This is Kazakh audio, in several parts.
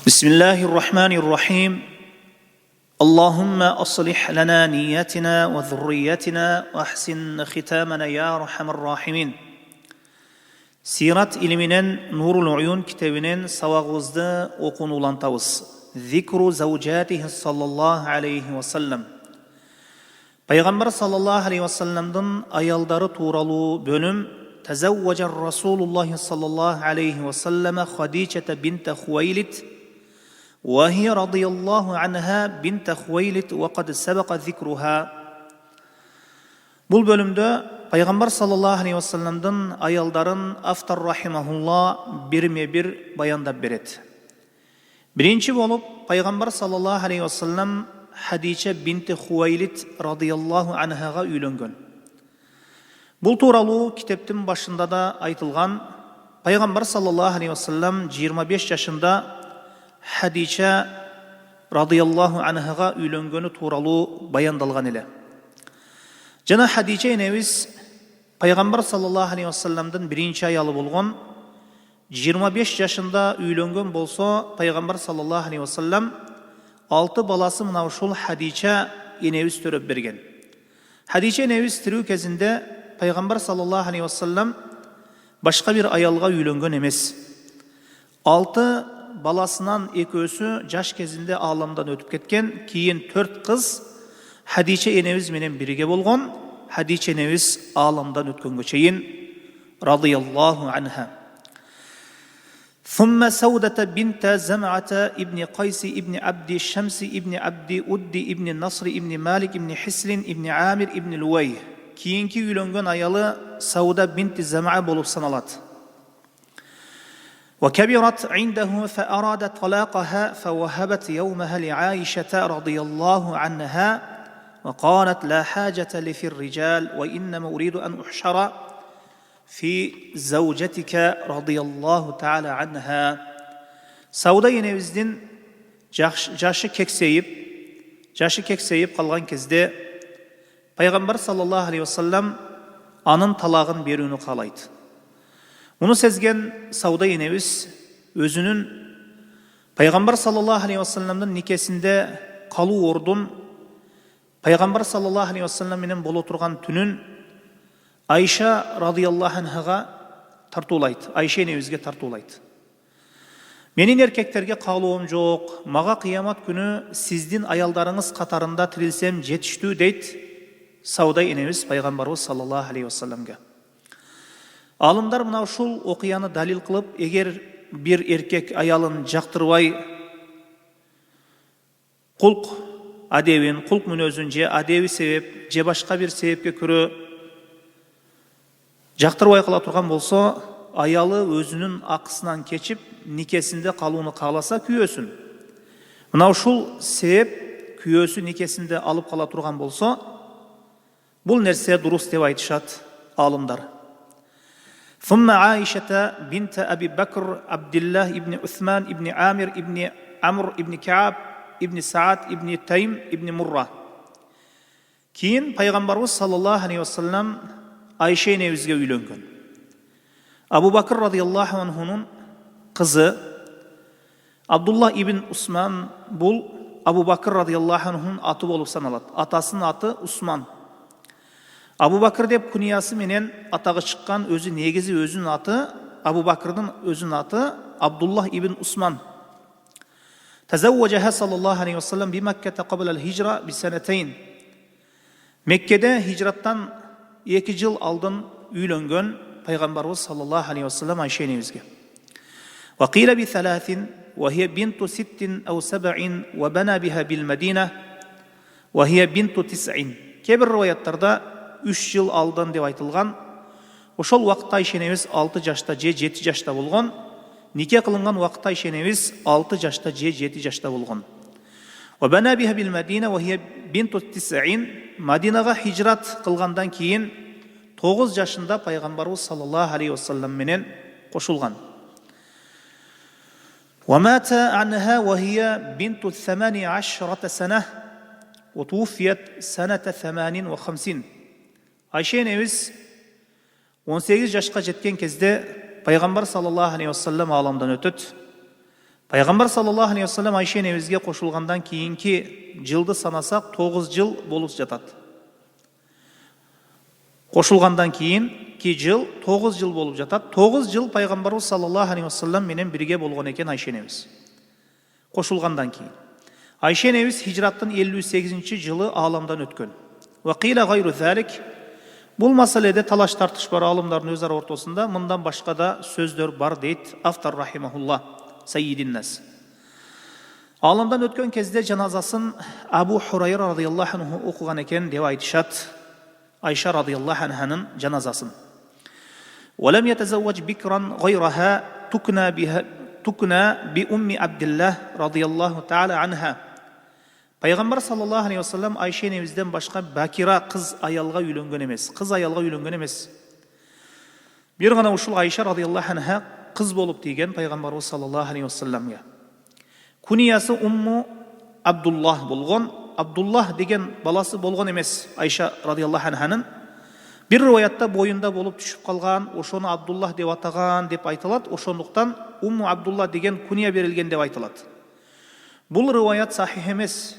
بسم الله الرحمن الرحيم اللهم أصلح لنا نياتنا وذريتنا وأحسن ختامنا يا أرحم الراحمين. Сират илиминен Нурул Уюн китебинен сабагыбызды окунулантабыз. Зикру заужатихи саллаллаху алейхи вассалам. Пайгамбар саллаллаху алейхи вассаламдын аялдары тууралуу бөлүм Тазавважа Расулуллахи саллаллаху алейхи вассалама Хадичата бинта Хувайлид وهي رضي الله عنها بنت خويلد وقد سبق ذكرها. Бұл бөлімді Пайғамбар саллаллаху алейхи вассаламдың аялдарын автор рахимахулла бірме-бір баяндап береді. Бірінші болып Пайғамбар саллаллаху алейхи вассалам Хадича бинти Хувайлид радияллаху анхаға үйленген. Бұл туралы китептің башында да айтылған. Пайғамбар саллаллаху алейхи вассалам 25 жашында Хадича радияллаху анхаға үйленгені туралы баяндалған елі. Жана Хадича енебіз Пайғамбар саллаллаху алейхи вассаламдың бірінші аялы болған. 25 жашында үйленген болса, Пайғамбар саллаллаху алейхи вассалам 6 баласы мынау ушул Хадича енебіз төрөп берген. Хадича енебіз тирүү кезінде Пайғамбар саллаллаху алейхи вассалам башқа бір аялға үйленген емес. 6 баласынан екөөсү жаш кезінде аламдан өтүп кеткен. Кейін 4 қыз Хадича енебиз менен бирге болгон. Хадича енебиз аламдан өткөнгө чейин радияллаху анха. ثم سودة بنت زمعة ابن قيس ابن عبد الشمس ابن عبد أد ابن النصر ابن مالك ابن حسن ابن عامر ابن لوي. Kiyinki үйленген аялы Сауда бинти Зам'a болуп саналат. وكبرت عنده فأراد طلاقها فوهبت يومها لعائشة رضي الله عنها وقالت لا حاجة لي في الرجال وإنما أريد أن أحشر في زوجتك رضي الله تعالى عنها. Сауда енебиздин жашы кексейип калган кезде Пайгамбар саллаллаху алейхи вассалам анын талагын берүүнү каалайт. Мұны сезген Сауда енебіз өзінің Пайғамбар саллаллаху алейхи вассаламдың некесінде қалу ордун Пайғамбар саллаллаху алейхи вассалам менен боло турган түнүн Айша радияллаху анхаға тартуулайт. Айша енебизге тартуулайт. Менин эркектерге каалоом жок, мага кыямат күнү сиздин аялдарыңыз катарында тирилсем жетиштүү дейт Сауда енебиз Пайғамбарыбыз саллаллаху алейхи вассаламга. Алымдар мына ушул окуяны далил кылып, эгер бир эркек аялын жактырбай кулк адебин, кулк мүнөзүн же адеби себеп, же башка бир себепке көрө жактырбай кала турган болсо, аялы өзүнүн акысынан кечип, никесинде калууну кааласа күйөөсүн. Мына ушул себеп күйөөсү никесинде алып кала турган болсо, бул нерсе дурус деп айтышат алымдар. ثم عائشة بنت أبي بكر عبد الله ابن عثمان ابن عامر ابن عمرو ابن كعب ابن سعد ابن تيم ابن مرة. Кейін Пайғамбарыбыз саллаллаху алейхи вассалам Айша енебизге үйленген. Абу Бакр радияллаху анхунун кызы Абдулла ибн Усман бул Абу Бакр радияллаху анхунун аты болуп саналат. Атасынын аты Усман. Абу Бакр деп күниясы менен атағы шыққан өзі негізі өзінің аты, Абу Бакрдың өзінің аты Абдуллах ибн Усман. Тазавважаха саллаллаху алейхи вассалам би Макката қабл ал-хижра би санатейн. Меккеде хижраттан 2 жыл алдын үйленген Пайғамбарыбыз саллаллаху алейхи вассалам Айша енебизге. Ва қила би 3 ва хия бинту 6 ау 7 ва бана биха бил Мадина ва хия бинту 9. Кейбір риwаяттарда 3 жыл алдан деп айтылған. Ошол уақытта Айша енебиз 6 жашта же 7 жашта болгон. Нике кылынган уақытта Айша енебиз 6 жашта же 7 жашта болгон. Ва бана биха бил Мадина ва хия бинту 9. Мадинага хижрат кылгандан кийин 9 жашында Пайгамбарыбыз саллаллаху алейхи вассалам менен кошулган. Ва мата анха ва хия бинту 18 сана ва туфият саната 58. Айша енебиз 18 жашқа жеткен кезде Пайғамбар саллаллаху алейхи вассалам аламдан өтөт. Пайғамбар саллаллаху алейхи вассалам Айша энебизге кошулгандан кийинки жылды санасак 9 жыл болуп жатат. Кошулгандан кийинки жыл 9 жыл болуп жатат. 9 жыл пайгамбарыбыз саллаллаху алейхи вассалам менен бирге болгон экен Айша энебиз. Кошулгандан кийин Айша энебиз хижраттын 58 жылы аламдан өткөн. Ва кыйла гайру залик. Бул маселеде талаш тартыш бар алымдардын өз ара ортосунда, мындан башка да сөздөр бар дейт автор рахимахулла Сайидин нас. Аламдан өткөн кезде жаназасын Абу Хурайра радияллаху анху окуган экен деп айтышат. Айша радияллаху анханын жаназасын. ولم يتزوج بكرا غيرها تكنى بأم عبد الله رضي الله تعالى عنها. Пайғамбар саллаллаху алейхи вассалам Айша энебизден башка бакира кыз аялга үйлөнгөн эмес. Кыз аялга үйлөнгөн эмес. Бир гана ушул Айша радияллаху анха кыз болуп тийген пайгамбарыбыз саллаллаху алейхи вассаламга. Куниясы Умму Абдуллах болгон. Абдуллах деген баласы болгон эмес Айша радияллаху анханын. Бир риваятта боюнда болуп түшүп калган, ошону Абдуллах деп атаган деп айтылат. Ошондуктан Умму Абдуллах деген куния берилген деп айтылат. Бул риваят сахих эмес.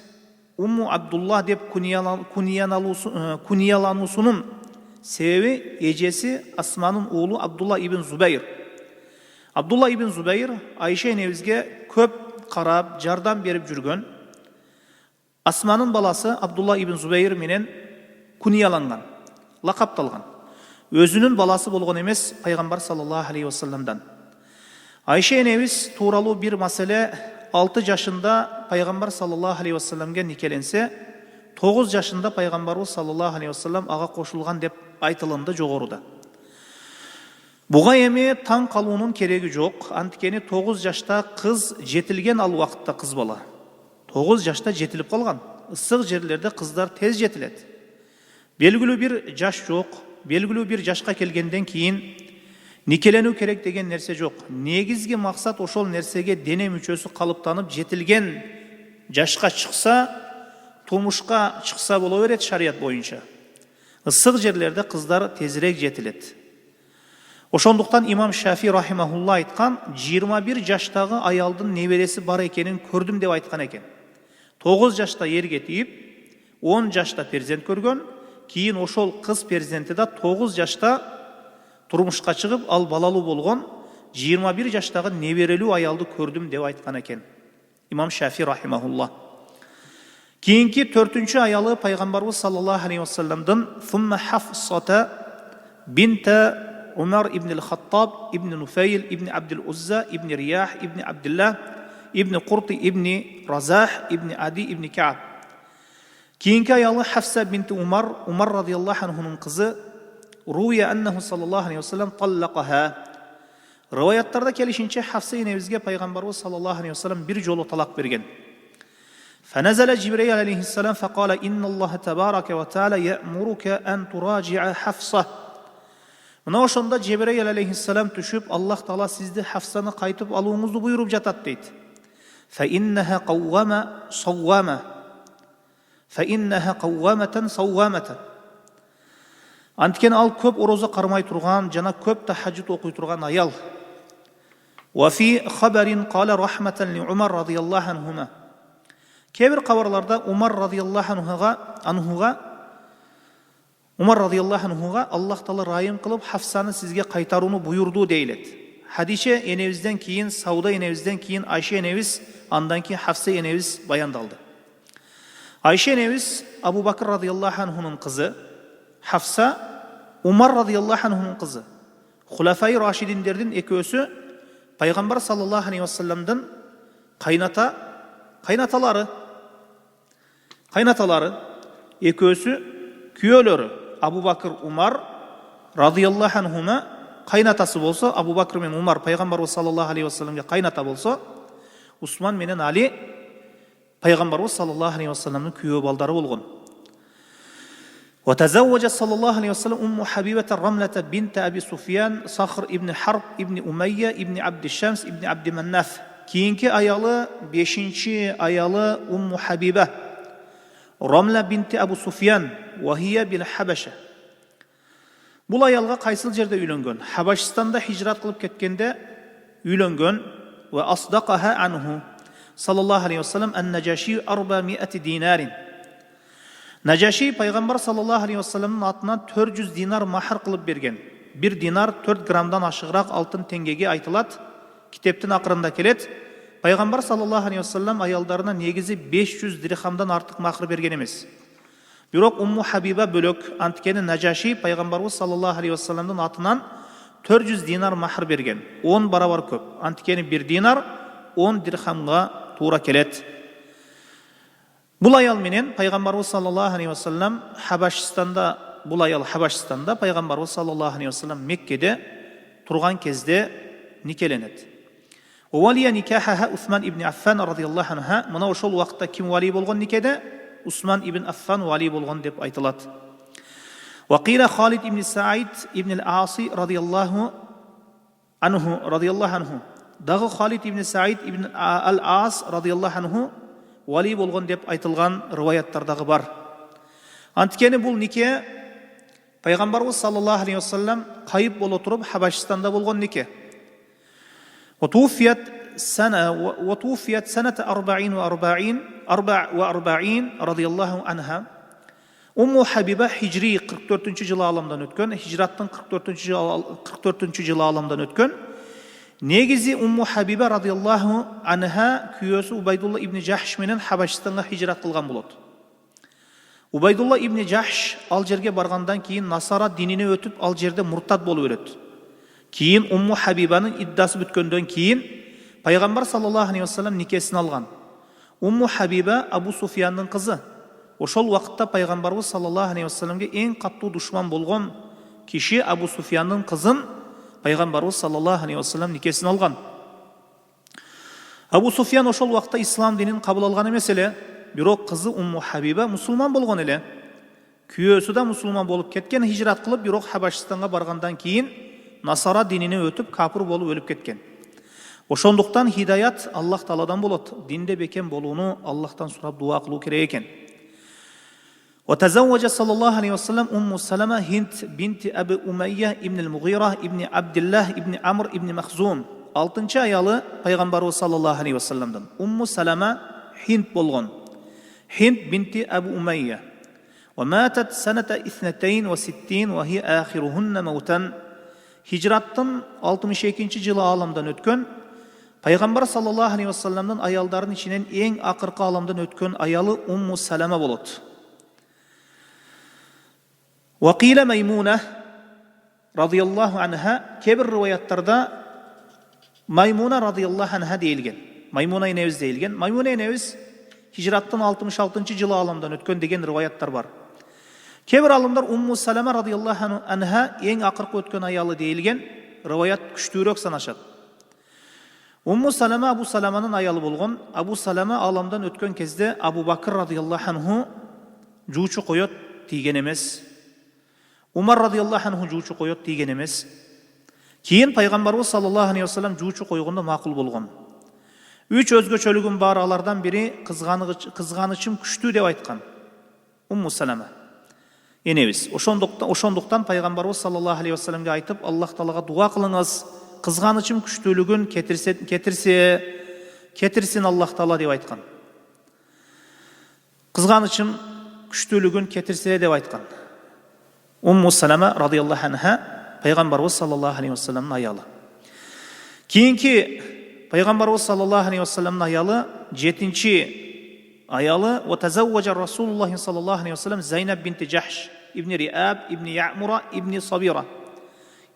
Умму Абдуллах деп куниялануусунун себеби эжеси Асманын уулу Абдулла ибн Зубайр. Абдулла ибн Зубайр Айша энебизге көп карап, жардам берип жүргөн. Асманын баласы Абдулла ибн Зубайр менен кунияланган, лакапталган. Өзүнүн баласы болгон эмес пайгамбар саллаллаху алейхи вассаламдан. Айша энебиз тууралуу бир маселе 6 жашында пайгамбар саллаллаху алейхи вассаламга никеленсе, 9 жашында пайгамбарыбыз саллаллаху алейхи вассалам ага кошулган деп айтылынды жогоруда. Буга эми таң калуунун кереги жок. Анткени 9 жашта кыз жетилген ал убакытта кыз бала. 9 жашта жетилип калган. Ысык жерлерде кыздар тез жетилет. Белгилүү бир жаш жок. Белгилүү бир жашка келгенден кийин никеленүү керек деген нерсе жок. Негизги максат ошол нерсеге дене мүчөсү калыптанып жетилген жашка чыкса, турмушка чыкса боло берет шарият боюнча. Ысык жерлерде кыздар тезирээк жетилет. Ошондуктан имам Шафи рахимахулла айткан, 21 жаштагы аялдын небереси бар экенин көрдүм деп айткан экен. 9 жашта эрге тийип, 10 жашта перзент көргөн, кийин ошол кыз перзенти да 9 жашта турмушка чыгып, ал балалуу болгон 21 жаштагы неберелүү аялды көрдүм деп айткан экен. Имам Шафи рахимахулла. Кийинки 4-чү аялы пайгамбарыбыз саллаллаху алейхи вассаламдын Сумма Хафсата бинта Умар ибн al-Khattab ибн Нуфайл ибн Абдул Узза ибн Риях ибн Абдулла ибн Курти ибн Разах ибн Ади ибн Кааб. Кийинки аялы Хафса бинти Умар радияллаху анхунун кызы. Руя аннаху саллаллаху алейхи вассалам таллакаха. Риваяттарда келишинче Хафса энебизге пайгамбарыбыз саллаллаху алейхи вассалам бир жолу талак берген. فنزل جبريل عليه السلام فقال إن الله تبارك وتعالى يأمرك أن تراجع حفصة. Мына ошонда Жебрейил алейхиссалам түшүп, Аллах Таала сизди Хафсаны кайтып алууңузду буйруп жатат дейт. فإنها قوامة صوامة. Анткен ал көп ороза кармай турган, жана көп тахаджуд окуй турган аял. وفي خبر قال رحمة لعمر رضي الله عنهما. Кебир кабарларда Умар радияллаху анхуга Аллах Таала райым кылып Хафсаны сизге кайтарууну буйурду дейлет. Хадише энебизден кийин, Сауда энебизден кийин Айша энебиз, андан кийин Хафса энебиз баяндалды. Айша энебиз Абу Бакр радияллаху анхунун кызы, Хафса Умар радияллаху анхунун кызы. Хулафай рашидиндердин экөөсү пайгамбар саллаллаху алейхи вассаламдын кайнаталары. Экөөсү күйөөлөрү. Абу Бакр Умар радияллаху анхума кайнатасы болсо, Абу Бакр мен Умар пайгамбарыбыз саллаллаху алейхи вассаламга кайната болсо, Усман менен Али пайгамбарыбыз саллаллаху алейхи вассаламдын күйөө балдары болгон. وتزوج صلى الله عليه وسلم أم حبيبة الرملة بنت أبي سفيان صخر ابن حرب ابن أمية ابن عبد الشمس ابن عبد مناف. Kiyinki ayalı 5-ci ayalı Ummu Habibe Ramla binti Abu Sufyan ve hiye bil Habeşe. Bul ayalga kaysıl jerde üylөнгөн. Habeşistanda hicrat kılıp ketkende üylөнгөн. وأصدقها عنه صلى الله عليه وسلم النجاشي 400 دينار. Нәжаши пайғамбар саллаллаху алейхи уассаламның атынан 400 динар махр қылып берген. 1 динар 4 граммдан ашығырақ алтын теңгеге айтылады. Китептің ақырында келеді. Пайғамбар саллаллаху алейхи уассалам аялдарына негізі 500 дирхамдан артық махр берген емес. Бирок Умму Хабиба бөлек, анткені Нәжаши пайғамбар саллаллаху алейхи уассаламның атынан 400 динар махр берген. 10 барабар көп. Анткені 1 динар 10 дирхамға тура келеді. Бұл аял менен пайғамбарымыз саллаллаху алейхи уассалам Хабашистанда, бұл аял Хабашистанда, пайғамбарымыз саллаллаху алейхи уассалам Меккеде тұрған кезде некеленеді. Уалия никахаха Усман ибн Аффан радиаллаху анха. Мына ошол уақытта ким вали болған некеде? Усман ибн Аффан вали болған деп айтылады. Вақила Халид ибн Саид ибн ал-Аси радиаллаху анху. Дағы Халид ибн Саид ибн ал-Ас радиаллаху анху вали болған деп айтылған риваяттардағы бар. Анткені бұл неке пайғамбарымыз саллаллаху алейхи уассалам қайып бола тұрып Хабашистанда болған неке. وتوفيت سنة 44 رضي الله عنها. Умму Хабиба хижри 44 жылы аламдан өткен, хижраттың 44 жылы аламдан өткен. Негізі Умму Хабиба радиаллаху анха күйесі Убайдулла ибн Жахш менен Хабашистанға хижрат қылған болады. Убайдулла ибн Жахш ал жерге барғандан кейін Насара диніне өтіп, ал жерде мұртат болып өледі. Кейін Умму Хабибаның иддасы бүткөндөн кейін пайғамбар саллаллаху алейхи уассалам некесін алған. Умму Хабиба Абу Суфиянның қызы. Ошол уақытта пайғамбарымыз саллаллаху алейхи уассаламге ең қатты душман болған киши Абу Суфиянның қызын пайғамбарымыз саллаллаху алейхи уассалам некесін алған. Абу Суфиян ошол уақытта ислам динин қабыл алған емес эле, бирок қызы Умму Хабиба мусулман болған эле. Күйөөсү да мусулман болып кеткен, хижрат қылып, бирок Хабашистанға барғандан кейін Насара динине өтіп, капыр болып өліп кеткен. Ошондуктан хидаят Аллах Тааладан болот. Динде бекем болууну Аллахтан сурап дуа кылуу керек экен. وتزوج صلى الله عليه وسلم أم سلمة هند بنت أبي أمية ابن المغيرة ابن عبد الله ابن عمرو ابن مخزوم. 6-cı ayalı Peygamberimiz sallallahu aleyhi ve sellem'den. Ummu Salama Hind bolğan. Hind binti Abu Umayya. وماتت سنة 62 وهي آخرهن موتا. Hicrattın 62-ci жылы аламдан өткен. Peygamber sallallahu aleyhi ve sellem'den ayalların içinden en akırkı alamdan өткен ayalı Ummu Salama bolot. وقيل ميمونة رضي الله عنها. Kebir rivayatlarda Maymuna radıyallahu anha deyilgen. Maymuna Neviz deyilgen. Maymuna Neviz hicrattın 66-cı жылы alamdan өtken деген rivayatlar var. Kebir alımlar Ummu Salama radıyallahu anha en akırkı ötken ayalı deyilgen. Rivayat küçtüğürök sanaşat. Ummu Salama Abu Salama'nın ayalı bolğan. Abu Salama alamdan ötken kezde Abu Bakır radıyallahu anhu juuçu koyot deygen emes. Umar radıyallahu anhu juuçu koyot deygen emes. Кейін Пайғамбарымыз саллаллаху алейхи вассалам жуучу койгондо макул болгон. 3 өзгөчөлүгүн бар, алардан бири кызганычым күчтүү деп айткан. Умму Салама энебиз. Ошондуктан Пайгамбарыбыз саллаллаху алейхи вассаламга айтып, Аллах Таалага дуа кылыңыз, кызганычым күчтүүлүгүн кетирсин Аллах Таала деп айткан. Кызганычым күчтүүлүгүн кетирсе деп айткан. Умму Салама радıyallahu anha Peygamberimiz sallallahu aleyhi ve sellem'in ayalı. Kiyinki Peygamberimiz sallallahu aleyhi ve sellem'in ayalı 7. ayalı ve tezevvece Resulullah sallallahu aleyhi ve sellem Zeynep binti Cahş İbni Ri'ab İbni Ya'mura İbni Sabira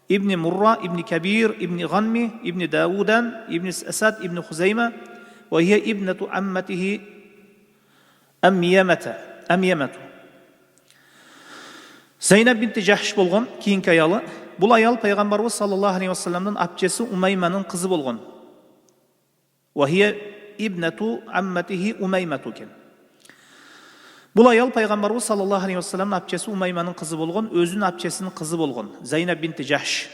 İbni Murra İbni Kabir İbni Ganmi İbni Davudan İbni Esad İbni Huzeyme ve hiye ibnetu ammetihi Emyemetu. Zeynep binti Cahş bolğan kiyinki ayalı. Бұл аял Пайғамбарымыз саллаллаху алейхи вассаламның апчесі Умайманың қызы болған. Вахия ибнату амматихи Умаймату кен. Бұл аял Пайғамбарымыз саллаллаху алейхи вассаламның апчесі Умайманың қызы болған, өзінің апчесінің қызы болған. Зайнаб бинти Жахш.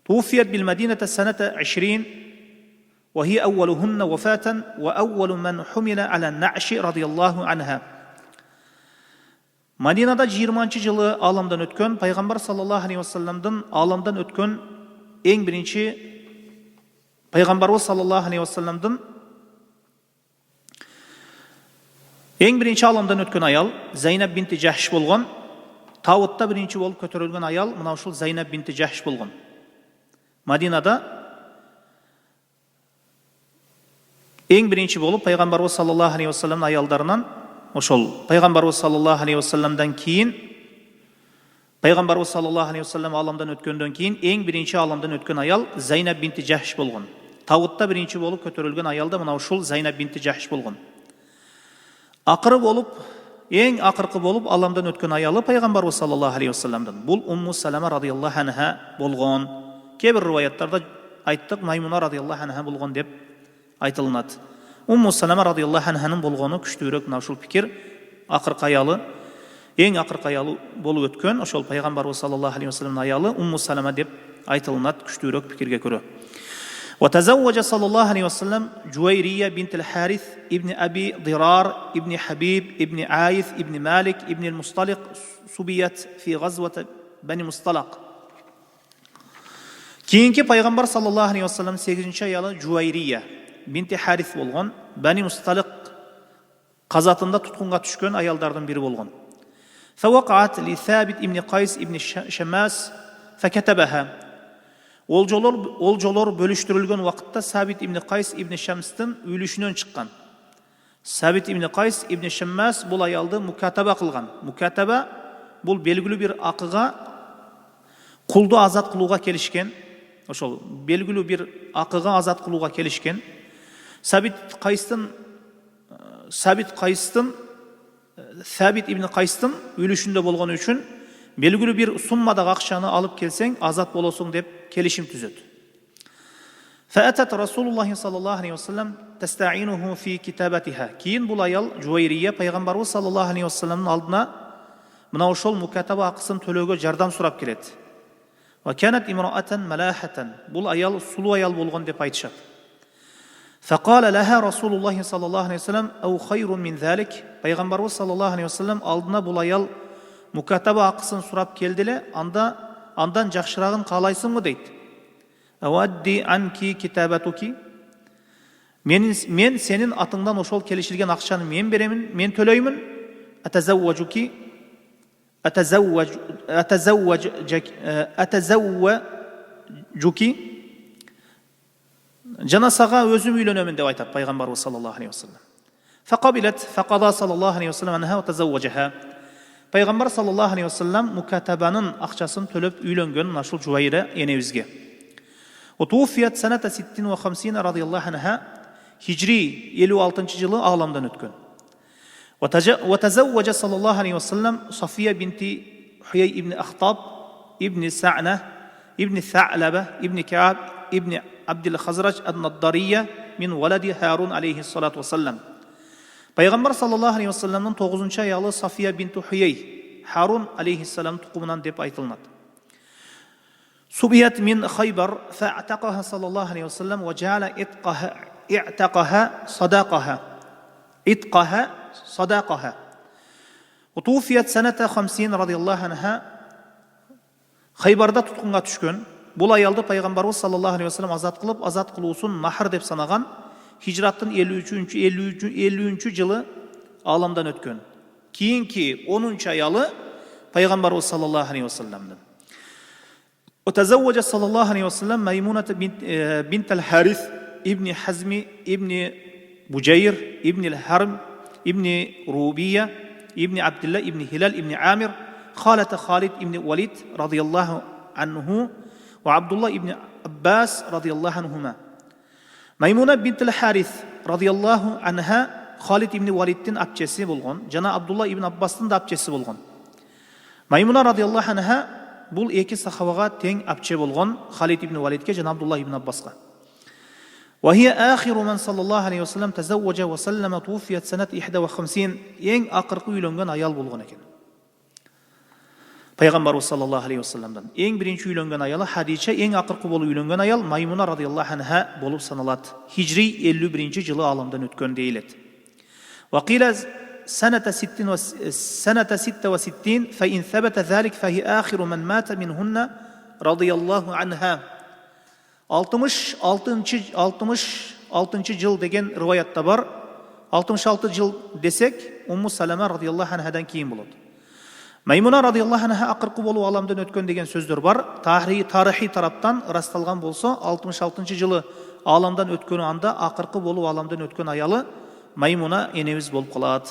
Туфият бил Мадината саната 20 وهي أولهن وفاة وأول من حمل على النعش رضي الله عنها. Madinada 20-cı жылы alamdan ötken, Peygamber sallallahu aleyhi ve sellem'den alamdan ötken en birinci Пайғамбарыбыз саллаллаху алейхи уассаламдың ең бірінші аламдан өткен аял Зайнаб бинти Жахш болған. Тауытта бірінші болып көтерілген аял мынау ушул Зайнаб бинти Жахш болған. Мадинада ең бірінші болып Пайғамбарыбыз саллаллаху алейхи уассаламның аялдарынан ошол Пайғамбарыбыз саллаллаху алейхи уассаламдан кейін Пайғамбарыбыз саллаллаху алейхи уассалам аламдан өткөндөн кейін ең бірінші аламдан өткен аял Зайнаб бинти Жахш болған. Тауытта бірінші болып көтерілген аялда мынау ушул Зайнаб бинти Жахш болған. Ақыры болып, ең ақырқы болып аламдан өткен аялы Пайғамбарыбыз саллаллаху алейхи уассаламдан. Бұл Умму Салама радиаллаху анха болған. Кейбір риwаяттарда айттық Маймуна радиаллаху анха болған деп айтылынады. Умму Салама радиаллаху анханың болғаны күштірек мына ушул пикир. Ақырқы аялы, ең ақырқы аялы болып өткен ошол Пайғамбарыбыз саллаллаху алейхи уассаламның аялы Умму Салама деп айтылынады күштірек пикирге көрө. وتزوج صلى الله عليه وسلم جويرية بنت الحارث ابن أبي ضرار ابن حبيب ابن عايث ابن مالك ابن المصطلق سبيت في غزوة بني مصطلق. Кейінгі пайғамбар саллаллаху алейхи уассалам 8-ші аялы Жуайрия бинти Харис болған. Бани Мусталиқ қазатында тұтқынға түшкен аялдардың бірі болған. فوقعت لثابت ابن قيس ابن شماس فكتبها. Ол жолор бөліштірілген уақытта Сабит ибн Қайс ибн Шамстың өлішінен шыққан. Сабит ибн Қайс ибн Шаммас бұл аялды мукатаба қылған. Мукатаба бұл белгілі бір ақыға құлды азат қылуға келішкен. Ошол белгілі бір ақыға азат қылуға келішкен. Сабит ибн Қайстың өлішінде болған үшін белгілі бір суммадағы ақшаны алып келсең азат болосың деп келишим түзөт. فأتت رسول الله صلى الله عليه وسلم تستعينه في كتابتها. Кейін бұл аял Жуайрия пайғамбарыбыз саллаллаху алейхи уассаламның алдына мына ошол мукатаба ақысын төлөөгө жардам сурап келет. وكانت امرأة ملاحة. Бұл аял сулуу аял болгон деп айтышат. فقال لها رسول الله صلى الله عليه وسلم أو خير من ذلك. Пайғамбарыбыз саллаллаху алейхи уассалам алдына бұл аял мукатаба ақысын сурап келділе, андан жақшырағын қалайсың ғой дейді. Ауадди анки китабатуки. Мен сенің атыңдан ошол келишилген ақшаны мен беремін, мен төлөймін. Атазавважуки. Жанасаға өзім үйленемін деп айтады пайғамбарыбыз саллаллаху алейхи уассалам. Фақабилат фақада саллаллаху алейхи уассалам анха ва тазавважаха. Пайғамбар саллаллаху алейхи уассалам мукатабаның ақшасын төлөп үйленген нашыл Жуайра енебізге. Утуфият саната 56 радиаллаху анха хижри 56 жылы аламдан өткен. وتزوج صلى الله عليه وسلم صفية بنت حيي ابن أخطاب ابن سعنة ابن ثعلبة ابن كعب ابن عبد الخزرج النضارية من ولد هارون عليه الصلاة والسلام. Пайғамбар саллаллаху алейхи уассаламның 9-ші аялы Сафия бинту Хуяй, Харун алейхиссалам тұқымынан деп айтылынады. Субият мин Хайбар фаътақаха саллаллаху алейхи уассалам ва жа'ала i'тақаха садақаха. Утуфият саната 50 радиаллаху анха. Хайбарда тұтқынға түшкен. Бұл аялды Пайғамбарыбыз саллаллаху алейхи уассалам азат қылып, азат қылуысын махр деп санаған. Hicrattın 53. Жылы аламдан өткен. Кейінки 10-ші аялы Пайғамбарыбыз саллаллаху алейхи уассаламдан. وتزوج صلى الله عليه وسلم ميمونة بنت الحارث ابن حزم ابن بجير ابن الحرم ابن روبية ابن عبد الله ابن هلال ابن عامر خالة خالد ابن وليد رضي الله عنه وعبد الله ابن عباس رضي الله عنهما. Маймуна бинт Харис радиаллаху анха Халид ибн Валидтің апчесі болған, жана Абдулла ибн Аббастың да апчесі болған. Маймуна радиаллаху анха бұл екі сахабаға тең апче болған, Халид ибн Валидке жана Абдулла ибн Аббасқа. وهي آخر من صلى الله عليه وسلم تزوج وسلم توفيت سنة 51. ең ақырқы үйленген аял болған екен. Пайғамбарыбыз саллаллаху алейхи уассаламдан ең бірінші үйленген аялы Хадича, ең ақырқы болып үйленген аял Маймуна радиаллаху анха болып саналады. Хижри 51 жылы аламдан өткен дейіледі. وقيل سنة 66 فإن ثبت ذلك فهي آخر من مات منهن رضي الله عنها. 66 жыл деген риваятта бар. 66 жыл десек, Умму Салама радиаллаху анхадан кейін болады. Маймуна радиаллаху анха ақырқы болу аламдан өткен деген сөздер бар. Тарихи тараптан расталған болса, 66 жылы аламдан өткені анда ақырқы болу аламдан өткен аялы Маймуна енеміз болып қалады.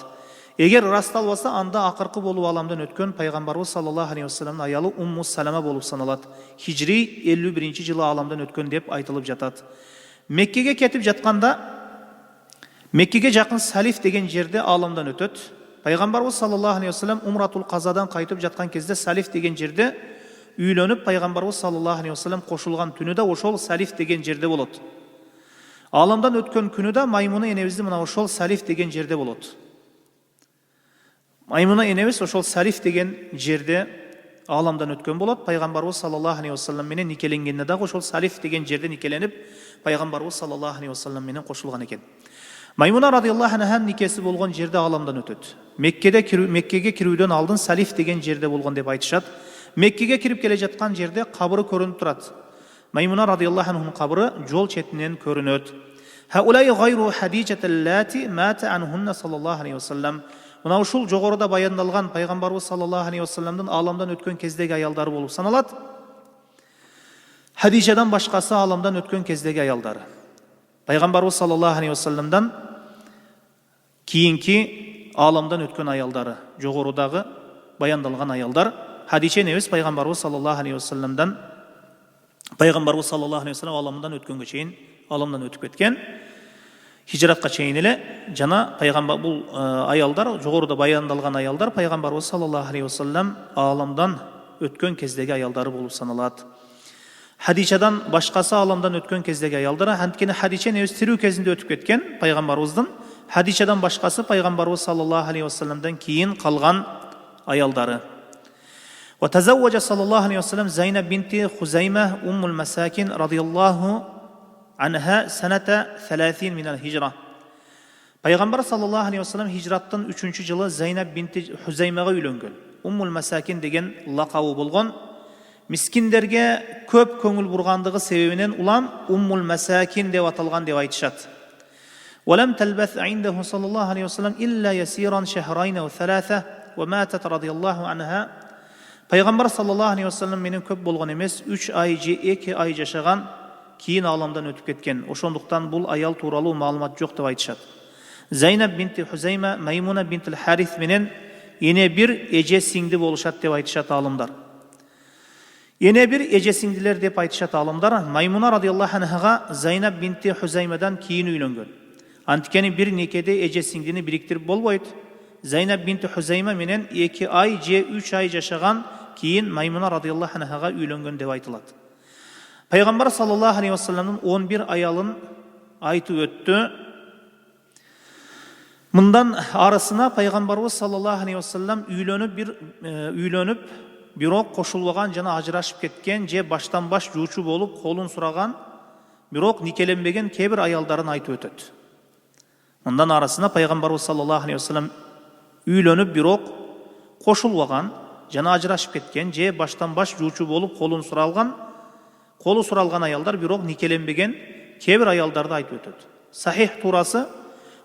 Егер расталбаса, анда ақырқы болу аламдан өткен пайғамбарымыз саллаллаху алейхи вассаламның аялы Умму Салама болып саналады. Хижри 51 жылы аламдан өткен деп айтылып жатады. Меккеге кетіп жатқанда, Меккеге жақын Салиф деген жерде аламдан өтеді. Пайғамбарымыз саллаллаху алейхи вассалам Умратул Қазадан қайтып жатқан кезде Салиф деген жерде үйленіп, пайғамбарымыз саллаллаху алейхи вассалам қосылған түні де ошол Салиф деген жерде болады. Аламдан өткен күні де Маймуна енемізді мына ошол Салиф деген жерде болады. Маймуна енеміз ошол Салиф деген жерде аламдан өткен болады. Пайғамбарымыз саллаллаху алейхи вассалам менен никеленгенде дағы ошол Салиф деген жерде никеленіп, пайғамбарымыз саллаллаху алейхи вассалам менен қосылған екен. Маймуна радиаллаху анханың некесі болған жерде аламдан өтеді. Меккеге кіруден алдын Салиф деген жерде болған деп айтышады. Меккеге кіріп келе жатқан жерде қабыры көрініп тұрады. Маймуна радиаллаху анханың қабыры жол шетінен көрінеді. Хаулай гайру хадижаталлати мата анхунна саллаллаху алейхи вассалам. Мына ушул жоғарыда баяндалған пайғамбарымыз саллаллаху алейхи вассаламдың аламдан өткен кездегі аялдары болып саналады. Хадижадан башқасы аламдан өткен кездегі аялдары. Пайғамбарымыз саллаллаху алейхи вассаламдан кейінгі аламдан өткен аялдары, жоғарыдағы баяндалған аялдар. Хадиша енеміз пайғамбарымыз саллаллаху алейхи вассаламдан аламдан өткенге шейін аламдан өтіп кеткен. Хижратқа шейін еле жана пайғамбар бұл аялдар, жоғарыда баяндалған аялдар пайғамбарымыз саллаллаху алейхи вассалам аламдан өткен кездегі аялдары болып саналады. Хадишадан башқасы аламдан өткен кездегі аялдары, анткени Хадиша енеміз тирүү кезінде өтіп кеткен пайғамбарымыздың. Хадишадан башқасы пайғамбарымыз саллаллаху алейхи вассаламдан кейін қалған аялдары. وتزوج صلى الله عليه وسلم زينب بنت خزيمة أم المساكين رضي الله عنها سنة 30 من الهجرة. Пайғамбар саллаллаху алейхи вассалам хижраттың 3-ші жылы Зайнаб бинти Хузаймаға үйленген. Уммул Масакин деген лақабы болған. Мискиндерге көп көңіл бұрғандығы себебінен улам Уммул Масакин деп аталған деп айтышады. ولم تلبث عنده صلى الله عليه وسلم إلا يسيرا شهرين أو ثلاثة وماتت رضي الله عنها. Пайғамбар саллаллаху алейхи вассалам менен көп болған емес, 3 ай же 2 ай жашаған, кейін аламдан өтіп кеткен. Ошондуктан бұл аял туралы маалымат жоқ деп айтышады. Зайнаб бинти Хузайма Маймуна бинтил Харис менен ене бір эже сиңди болушат деп айтышат алымдар. Ене бір эже сиңдилер деп айтышат алымдар. Маймуна радиаллаху анхага Зайнаб бинти Хузаймадан кейін үйленген. Анткени бір некеде эже сиңдини бириктирип болбойт. Зайнаб бинти Хузайма менен 2 ай же 3 ай жашаған, кейін Маймуна радиаллаху анхага үйленген деп айтылады. Пайғамбар саллаллаху алейхи вассаламның 11 аялын айтып өтті. Мындан арасына пайғамбарыбыз саллаллаху алейхи вассалам үйленіп, бирок кошулбаган жана ажырашып кеткен, же баштан баш жуучу болуп колун сураган, бирок никеленбеген кээ бир аялдарын айтып өтөт. Мындан арасына пайғамбарыбыз саллаллаху алейхи вассалам үйленіп, бирок кошулбаган жана ажырашып кеткен, же баштан баш жуучу болуп колу суралган аялдар, бирок никеленбеген кээ бир аялдарды айтып өтөт. Сахих турасы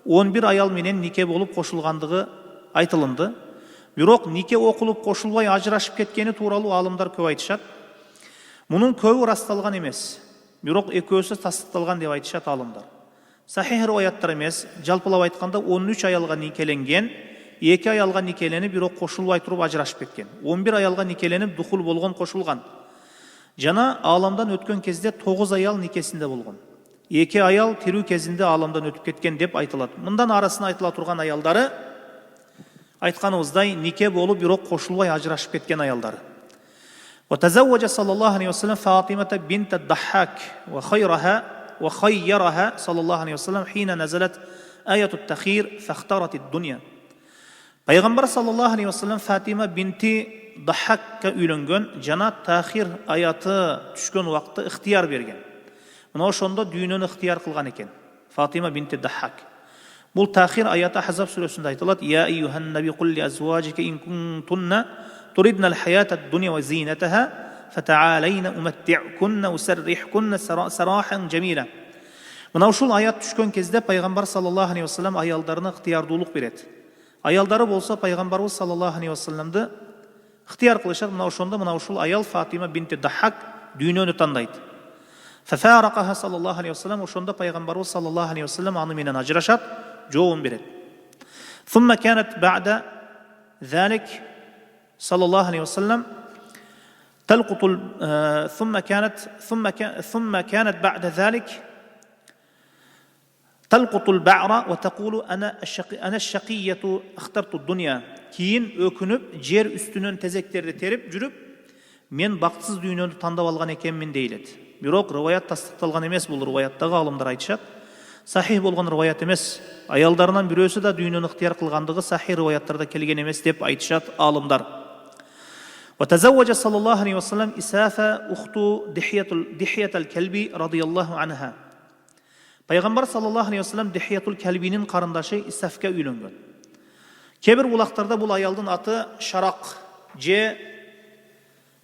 11 аял менен нике болуп кошулгандыгы айтылынды. Бирок нике окулуп кошулбай ажырашып кеткени тууралуу алымдар көп айтышат. Мунун көбү расталган эмес, бирок экөөсү тастыкталган деп айтышат алымдар. Сахих риваяттар эмес, жалпылап айтканда 13 аялга никеленген, 2 аялга никеленип, бирок кошулбай туруп ажырашып кеткен. 11 аялга никеленип, духул болгон, кошулган. Жана аламдан өткөн кезде 9 аял никесинде болгон. 2 аял тирүү кезинде аламдан өтүп кеткен деп айтылат. Мындан арасына айтыла турган аялдары айтканыбыздай нике болуп, бирок кошулбай ажырашып кеткен аялдары. وتزوج صلى الله عليه وسلم فاطمة بنت الضحاك وخيرها صلى الله عليه وسلم حين نزلت آية التخير فاختارت الدنيا. Пайғамбар саллаллаху алейхи вассалам Фатима бинти Даххакка үйленген, жана тахир аяты түшкөн убакытта ыктыяр берген. Мына ошондо дүйнөнү ыктыяр кылган экен. Фатима бинти Даххак. Бул тахир аяты Ахзаб сүрөсүндө айтылат. Я айюхан наби кул ли азважика ин кунтунна туридна ал-хаята ад-дуnya ва зинатаха فتعالين أمتعكن وسرحكن سراحا جميلا. Мына ушул аят түшкөн кезде пайгамбар саллаллаху алейхи вассалам аялдарына ыктыярдуулук берет. Аялдары болсо пайгамбарыбыз саллаллаху алейхи вассаламды ыктыяр кылышат. Мына ошондо мына ушул аял Фатима бинти Дахак дүйнөнү тандайт. ففارقها صلى الله عليه وسلم. ошондо пайгамбарыбыз саллаллаху алейхи вассалам аны менен ажырашат, жообун берет. ثم كانت بعد ذلك صلى الله عليه وسلم تلقط ثم كانت بعد ذلك تلقط البعر وتقول أنا الشقية اخترت الدنيا. Кийин өкүнүп, жер үстүнөн тезектерди терип жүрүп, мен бактсыз дүйнөнү тандап алган экенмин дейлет. Бирок риваят тастыкталган эмес, бул риваяттагы алымдар айтышат. Сахих болгон риваят эмес. Аялдарынан бирөөсү да дүйнөнү ыктыяр кылгандыгы сахих риваяттарда келген эмес деп айтышат алымдар. وتزوج صلى الله عليه وسلم إسافة أخت دحية الكلبي رضي الله عنها. Пайгамбар саллаллаху алейхи вассалам Дихиятул Калбинин карындашы Исафка үйлөнгөн. Кебир улактарда бул аялдын аты Шарак же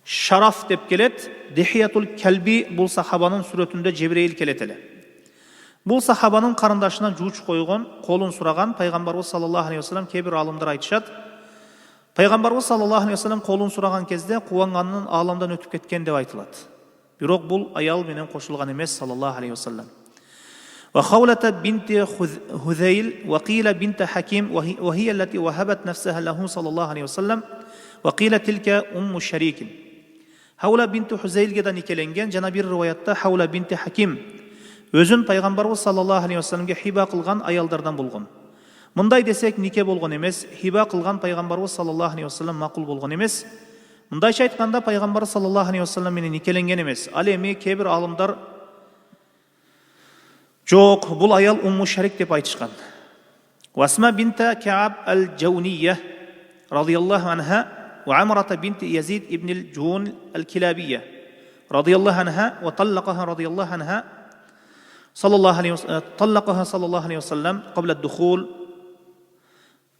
Шараф деп келет. Дихиятул Калби бул сахабанын сүрөтүндө Жебрейил келет эле. Бул сахабанын карындашына жууч койгон, колун сураган пайгамбарыбыз саллаллаху алейхи вассалам кебир алымдар айтышат. Пайгамбарыбыз саллаллаху алейхи вассалам колун сураган кезде кубанганын ааламдан өтүп кеткен деп айтылат. Бирок бул аял менен кошулган эмес саллаллаху алейхи вассалам. وخولة بنت هذيل وقيل بنت حكيم وهي التي وهبت نفسها له صلى الله عليه وسلم وقيل تلك الشريك. Хаула бинти Хузейлге никеленген, жана бир риваятта Хаула бинти Хаким өзүн пайгамбарыбыз саллаллаху алейхи вассаламга хиба кылган аялдардан болгон. Мындай десек нике болгон эмес, хиба кылган пайгамбарыбыз саллаллаху алейхи вассалам макул болгон эмес. Мындайча айтканда пайгамбар саллаллаху алейхи вассалам менен никеленген эмес. Ал эми кебир алымдар жок, бул аял Умму Шарик деп айтышкан. Васма бинта Кааб ал-Джаунiyya радияллаху анха وعمرة بنت يزيد ابن الجون الكلابية رضي الله عنها وطلقها رضي الله عنها طلقها صلى الله عليه وسلم قبل الدخول.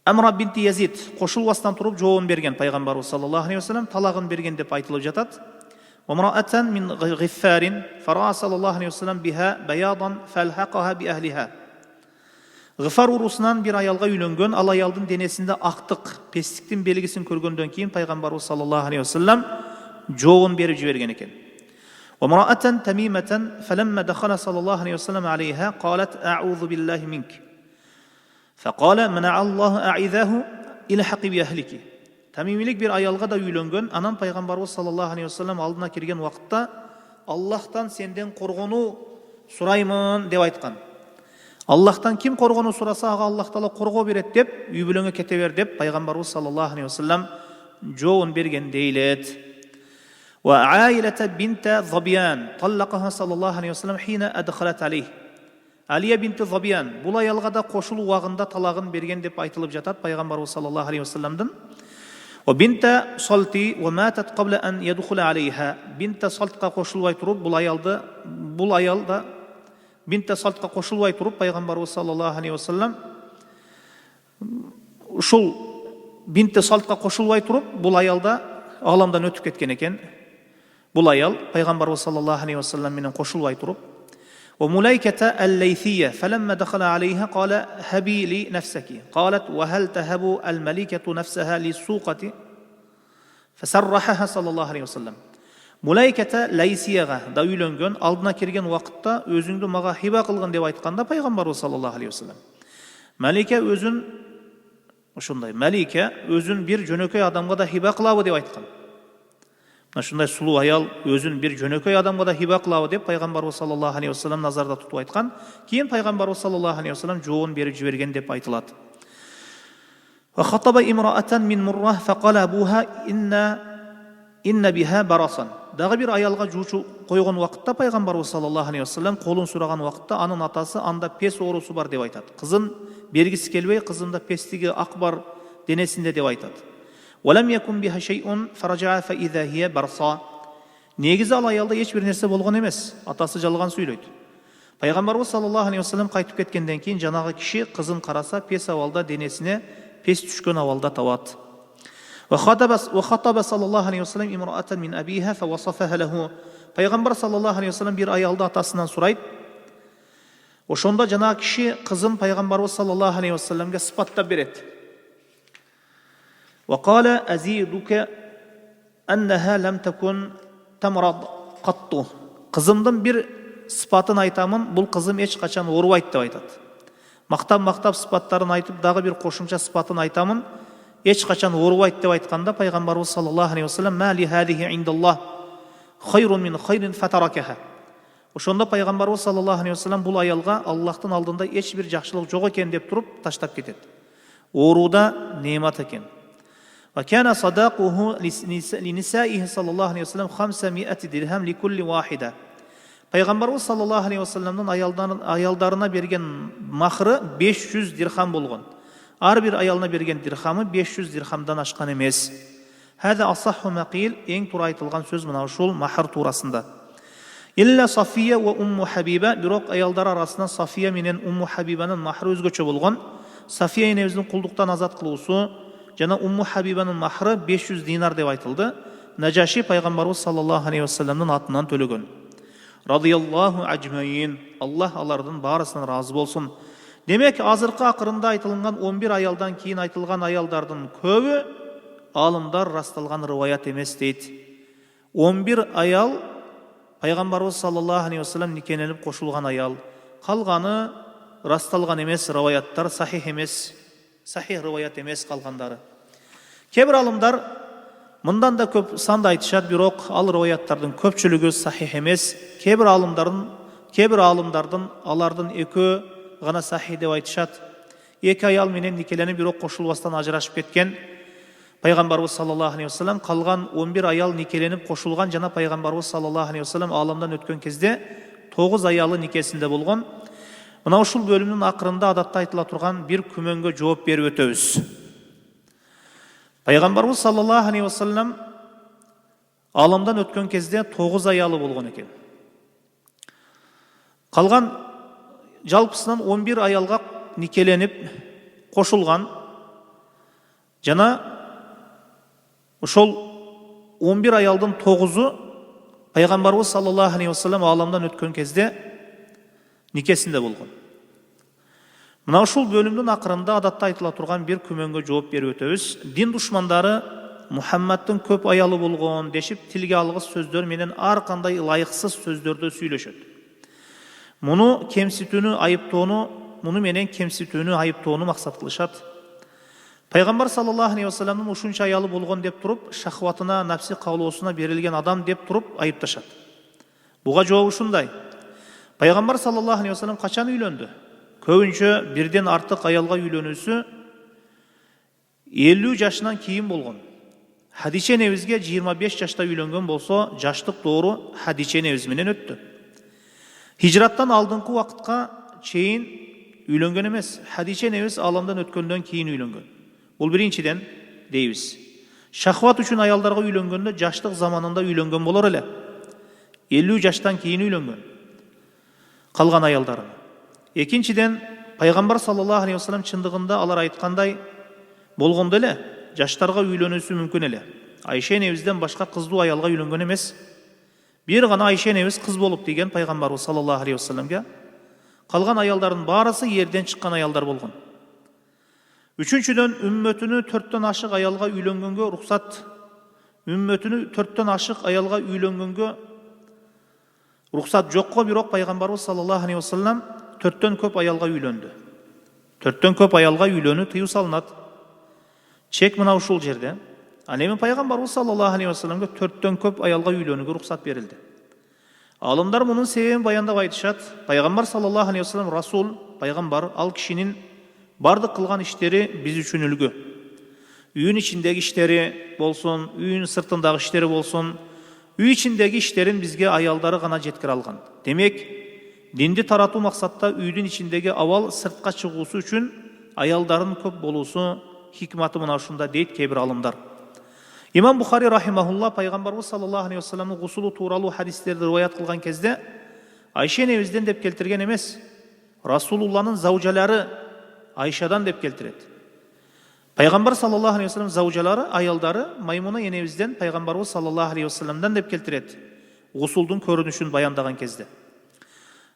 Амра бинти Язид кошул бастан туруп жообун берген пайгамбарыбыз саллаллаху алейхи вассалам, талагын берген деп айтылып жатат. وامرأة من غفار فرأى صلى الله عليه وسلم بها بياضا فالحقها بأهلها. Гыфар урусунан бир аялга үйлөнгөн, ал аялдын денесинде актык, пестиктин белгисин көргөндөн кийин пайгамбарыбыз саллаллаху алейхи вассалам жообун берип жиберген экен. وامرأة تميمة فلما دخل صلى الله عليه وسلم عليها قالت أعوذ بالله منك فقال منع الله أعذاه إلحقي بأهلك. Тамимилик бир аялга да үйлөнгөн, анан пайгамбарыбыз саллаллаху алейхи вассалам алдына кирген убакытта Аллахтан сенден коргонуу сураймын деп айткан. Аллахтан ким коргонуу сураса ага Аллах таала коргоо берет деп, үй бүлөңө кете бер деп пайгамбарыбыз саллаллаху алейхи вассалам жообун берген дейлет. Ва Аилата бинта Забиян таллакаха саллаллаху алейхи вассалам хина адхалат алейх. Алия бинти Забиян бул аялга да кошулуу убагында талагын берген деп айтылып жатат пайгамбарыбыз саллаллаху алейхи вассаламдын. وبنت صلتي وماتت قبل أن يدخل عليها. بنت صلتка кошулбай туруп бул аялда бинт Салтка кошулбай туруп пайгамбарыбыз саллаллаху алейхи вассалам ушул бинт Салтка кошулбай туруп бул аялда ааламдан өтүп кеткен экен. Бул аял пайгамбарыбыз саллаллаху алейхи вассалам менен кошулбай туруп وملائكة الليثية فلما دخل عليها قال هبي لي نفسك قالت وهل تهب الملكة نفسها للسوقة فسرحها صلى الله عليه وسلم. Мулайката Лайсияга да үйлөнгөн, алдына кирген убакытта өзүңдү мага хиба кылгын деп айтканда пайгамбарыбыз саллаллаху алейхи вассалам Малика өзүн бир жөнөкөй адамга да хиба кылабы деп айткан. Ушундай сулуу аял өзүн бир жөнөкөй адамга да хиба кылабы деп пайгамбарыбыз саллаллаху алейхи вассалам назарда тутуп айткан. Кийин пайгамбарыбыз саллаллаху алейхи вассалам жообун берип жиберген деп айтылат. Ва хатаба имраатан мин Мурра фaqala абуха инна биха барасан. Дагы бир аялга жуучу койгон убакытта пайгамбарыбыз саллаллаху алейхи вассалам колун сураган убакытта анын атасы анда пес оорусу бар деп айтат. Кызын бергиси келбей, кызында пестиги ак бар денесинде деп айтат. ولم يكن بها شيء فرجع فإذا هي برصا. Негизи ал аялда эч бир нерсе болгон эмес. Атасы жалган сүйлөйт. Пайгамбарыбыз саллаллаху алейхи вассалам кайтып кеткенден кийин жанагы киши кызын караса пес абалда денесине пес түшкөн абалда табат. وخطب صلى الله عليه وسلم امرأة من أبيها فوصفها له. Пайғамбар саллаллаху алейхи вассалам bir аялды атасынан сұрайды. Ошонда жана киши кызын пайгамбарыбыз саллаллаху алейхи вассаламга сыпаттап берет. وقال أزيدك أنها لم تكن تمرض قط. Кызымдын бир сыпатын айтамын, бул кызым эч качан оорубайт деп айтат. Мактап сыпаттарын айтып, дагы бир кошумча сыпатын айтамын, эч качан оорубайт деп айтканда пайгамбарыбыз саллаллаху алейхи вассалам ма ли хадихи индаллах хайрун мин хайрин фатаракаха. Ошонда пайгамбарыбыз саллаллаху алейхи вассалам бул аялга Аллахтын алдында эч бир жакшылык жок экен деп туруп таштап кетет. Ооруда неемат экен. Ва кана садакуху линисаихи саллаллаху алейхи вассалам 500 дирхам ликулли вахида. Пайгамбарыбыз саллаллаху алейхи вассаламдын аялдарына берген махры 500 дирхам болгон. Ар бир аялына берген дирхамы 500 дирхамдан ашкан эмес. Хада асаху мақил, эң туура айтылган сөз мына ушул махр туурасында. Илля Сафия ва Умму Хабиба, бирок аялдар арасынан Сафия менен Умму Хабибанын махры өзгөчө болгон. Сафия энебиздин кулдуктан азат кылуусу жана Умму Хабибанын махры 500 динар деп айтылды. Нажаши пайгамбарыбыз саллаллаху алейхи вассаламдын атынан төлөгөн. Радияллаху аджмаин, Аллах алардын баарысынан разы болсун. Демек, азыркы акырында айтылган 11 аялдан кийин айтылган аялдардын көбү алымдар расталган рываят эмес дейт. 11 аял пайгамбарыбыз саллаллаху алейхи вассалам никеленип кошулган аял. Калганы расталган эмес рываяттар, сахих эмес, сахих рываят эмес калгандары. Кээ бир алымдар мындан да көп санды айтышат, бирок ал рываяттардын көпчүлүгү сахих эмес. Кээ бир алымдардын алардын экөө гана сахих деп айтышат. Эки аял менен никеленип бирок кошулбастан ажырашып кеткен. Пайгамбарыбыз саллаллаху алейхи вассалам калган 11 аял никеленип кошулган жана пайгамбарыбыз саллаллаху алейхи вассалам аламдан өткөн кезде 9 аялы никесинде болгон. Мына ушул бөлүмдүн акырында адатта айтыла турган бир күмөнгө жооп берип өтөбүз. Пайгамбарыбыз саллаллаху алейхи вассалам аламдан өткөн кезде 9 аялы болгон экен. Калган жалпысынан 11 аялга никеленип кошулган жана ошол 11 аялдын 9-у пайгамбарыбыз саллаллаху алейхи вассалам аламдан өткөн кезде никесинде болгон. Мына ушул бөлүмдүн акырында адатта айтыла турган бир күмөнгө жооп берип өтөбүз. Дин душмандары Мухаммадтын көп аялы болгон дешип тилге алгыс сөздөр менен ар кандай ылайыксыз сөздөрдү сүйлөшөт. Муну менен кемситүүнү айыптоону максат кылышат. Пайгамбар саллаллаху алейхи вассаламдын ушунча аялы болгон деп туруп, шахватына, напси каулоосуна берилген адам деп туруп айыпташат. Буга жооп ушундай. Пайгамбар саллаллаху алейхи вассалам качан үйлөндү? Көбүнчө бирден артык аялга үйлөнүүсү 50 жашынан кийин болгон. Хадише энебизге 25 жашта үйлөнгөн болсо, жаштык доору Хадише энебиз менен өттү. Хижраттан алдыңкы убакытка чейин үйлөнгөн эмес, Хадише энебиз аламдан өткөндөн кийин үйлөнгөн. Бул биринчиден дейбиз. Шахват үчүн аялдарга үйлөнгөндө жаштык заманында үйлөнгөн болор эле. 50 жаштан кийин үйлөнгөн. Калган аялдарын. Экинчиден, пайгамбар саллаллаху алейхи вассалам чындыгында алар айткандай болгондо эле жаштарга үйлөнүүсү мүмкүн эле. Айша энебизден башка кыздуу аялга үйлөнгөн эмес. Бир гана Айша энебиз кыз болуп деген пайгамбарыбыз саллаллаху алейхи вассаламга. Калган аялдардын баарысы ерден чыккан аялдар болгон. Үчүнчүдөн, үммөтүнү 4төн ашык аялга үйлөнгөнгө рухсат. Үммөтүнү 4төн ашык аялга үйлөнгөнгө рухсат жокко, бирок пайгамбарыбыз саллаллаху алейхи вассалам 4төн көп аялга үйлөндү. 4төн көп аялга үйлөнүү тыюу салынат. Чек мына ушул жерде. Ал эми пайгамбарыбыз саллаллаху алейхи вассаламга 4төн көп аялга үйлөнүүгө рухсат берилди. Алымдар мунун себебин баяндап айтышат. Пайгамбар саллаллаху алейхи вассалам расул, пайгамбар, ал кишинин бардык кылган иштери биз үчүн үлгү. Үйүн ичиндеги иштери болсун, үйүн сыртындагы иштери болсун, үй ичиндеги иштерин бизге аялдары гана жеткире алган. Демек, динди таратуу максатта үйдүн ичиндеги абал сыртка чыгуусу үчүн аялдарын көп болуусу хикматы мына ушунда дейт кээ бир алымдар. Имам Бухари рахимахулла пайгамбарыбыз саллаллаху алейхи вассаламдын гусулу тууралуу хадистерди риваят кылган кезде Айша энебизден деп келтирген эмес, Расулулланын заужалары Айшадан деп келтирет. Пайғамбар саллаллаху алейхи вассалам заужалары, аялдары Маймуна енебізден пайғамбарымыз саллаллаху алейхи вассаламдан деп келтіреді. Ғусулдың көрінішін баяндаған кезде.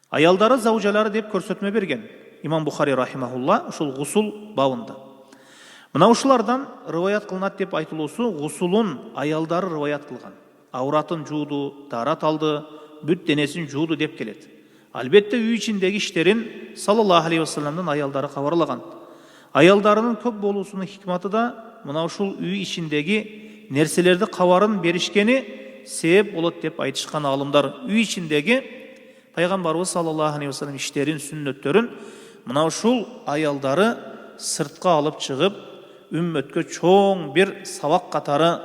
Аялдары заужалары деп көрсетме берген. Имам Бухари рахимахулла ушул ғусул бабында. Мына ушулардан риваят кылынат деп айтылуысы ғусулун аялдары риваят кылган. Ауратын жууду, тарат алды, бүт денесин жууду деп келет. Албетте үй ичиндеги иштерин саллаллаху алейхи вассаламдан аялдары кабарлаган. Аялдарынын көп болуусунун хикматы да мына ушул үй ичиндеги нерселерди кабарын беришкени себеп болот деп айтышкан алымдар. Үй ичиндеги пайгамбарыбыз саллаллаху алейхи вассалам иштерин, сүннөттөрүн мына ушул аялдары сыртка алып чыгып, үммөткө чоң бир сабак катары,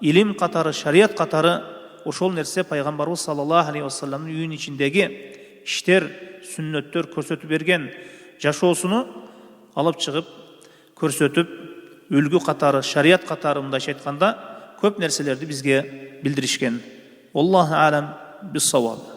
илим катары, шарият катары ошол нерсе пайгамбарыбыз саллаллаху алейхи вассаламдын үйүнүн ичиндеги иштер, сүннөттөр көрсөтүп берген жашоосуну алып чыгып, көрсөтүп, үлгү катары, шарият катары мындайча айтканда көп нерселерди бизге билдиришкен. Аллаху алам бис-саваб.